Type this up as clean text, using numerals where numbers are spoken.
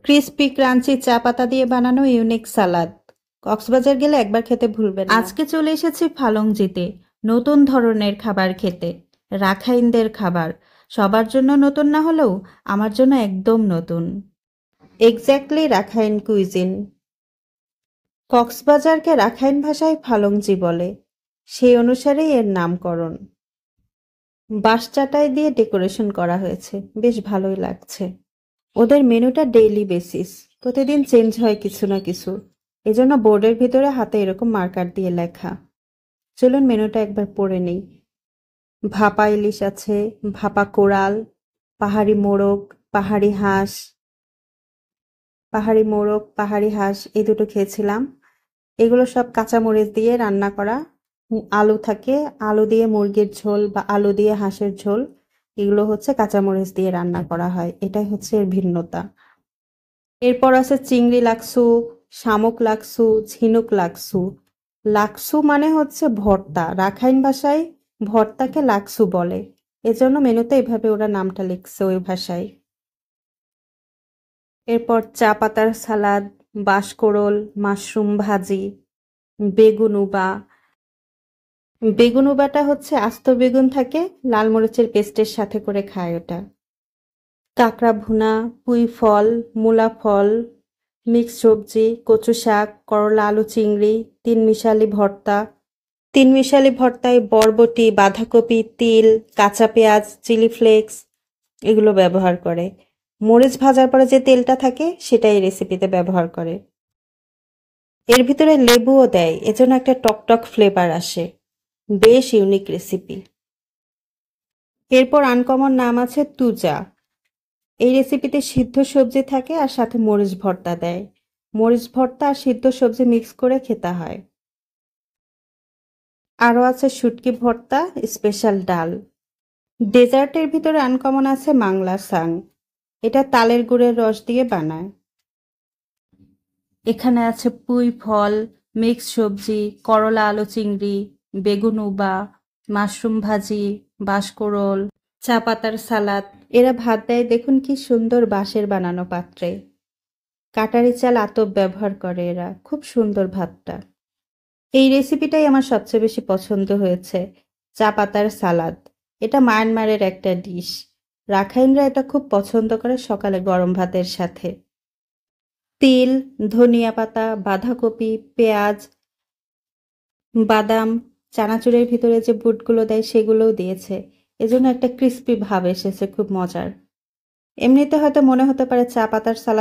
Crispy crunchy চা পাতা দিয়ে বানানো ইউনিক সালাদ। কক্সবাজার গেলে একবার খেতে ভুলবেন না। আজকে চলে এসেছি ফালংজিতে নতুন ধরনের খাবার খেতে। রাখাইনদের খাবার সবার জন্য নতুন না হলেও আমার জন্য একদম নতুন। Exactly Rakhine cuisine. কক্সবাজারকে রাখাইন ভাষায় ফালংজি বলে, সেই অনুসারেই এর নামকরণ। বাঁশচাটাই দিয়ে ডেকোরেশন করা হয়েছে, বেশ ভালোই লাগছে। ওদের মেনুটা ডেইলি বেসিস, প্রতিদিন চেঞ্জ হয় কিছু না কিছু, এজন্য বোর্ডের ভিতরে হাতে এরকম মার্কার দিয়ে লেখা। চলুন মেনুটা একবার পড়ে নেই। ভাপা ইলিশ আছে, ভাপা কোরাল, পাহাড়ি মোরগ, পাহাড়ি হাঁস। পাহাড়ি মোরগ, পাহাড়ি হাঁস এই দুটো খেয়েছিলাম। এগুলো সব কাঁচামরিচ দিয়ে রান্না করা। আলু থাকে, আলু দিয়ে মুরগির ঝোল বা আলু দিয়ে হাঁসের ঝোল, এগুলো হচ্ছে কাঁচামরিচ দিয়ে রান্না করা হয়, এটাই হচ্ছে এর ভিন্নতা। এরপর আছে চিংড়ি লাক্সু, শামুক লাক্সু, ঝিনুক লাক্সু। লাক্সু মানে হচ্ছে ভর্তা, রাখাইন ভাষায় ভর্তাকে লাক্সু বলে, এজন্য মেনুতে এভাবে ওরা নামটা লিখছে ওই ভাষায়। এরপর চা পাতার সালাদ, বাঁশকোড়ল, মাশরুম ভাজি, বেগুন উবা। বেগুন উবাটা হচ্ছে আস্ত বেগুন থাকে, লাল মরিচের পেস্টের সাথে করে খায় ওটা। কাঁকড়া ভুনা, পুঁই ফল, মূলা ফল, মিক্স সবজি, কচু শাক, করলা আলু চিংড়ি, তিনমিশালি ভর্তা। তিনমিশালি ভর্তায় বরবটি, বাঁধাকপি, তিল, কাঁচা পেঁয়াজ, চিলি ফ্লেক্স এগুলো ব্যবহার করে। মরিচ ভাজার পরে যে তেলটা থাকে সেটাই রেসিপিতে ব্যবহার করে। এর ভিতরে লেবুও দেয়, এজন্য একটা টকটক ফ্লেভার আসে। বেশ ইউনিক রেসিপি। এরপর আনকমন নাম আছে তুজা। এই রেসিপিতে সিদ্ধ সবজি থাকে আর সাথে মরিচ ভর্তা দেয়। মরিচ ভর্তা আর সিদ্ধ সবজি মিক্স করে খেতে হয়। আরও আছে শুটকি ভর্তা, স্পেশাল ডাল। ডেজার্টের ভিতরে আনকমন আছে মাংলা সাং, এটা তালের গুড়ের রস দিয়ে বানায়। এখানে আছে পুঁই ফল, মিক্স সবজি, করলা আলু চিংড়ি, বেগুন উবা, মাশরুম ভাজি, বাঁশকোড়ল, চা পাতার সালাদ। এরা ভাত দেয় দেখুন কি সুন্দর বাঁশের বানানো পাত্রে। কাটারি চাল আতপ ব্যবহার করে এরা, খুব সুন্দর ভাতটা। এই রেসিপিটাই আমার সবচেয়ে বেশি পছন্দ হয়েছে, চা পাতার সালাদ। এটা মায়ানমারের একটা ডিশ, রাখাইনরা এটা খুব পছন্দ করে সকালে গরম ভাতের সাথে। তিল, ধনিয়া পাতা, বাঁধাকপি, পেঁয়াজ, বাদাম, চানাচুরের ভিতরে যে বুটগুলো দেয় সেগুলোও দিয়েছে, এজন্য একটা ক্রিস্পি ভাব এসেছে, খুব মজার। এমনিতে হয়তো মনে হতে পারে চা পাতার সালাদ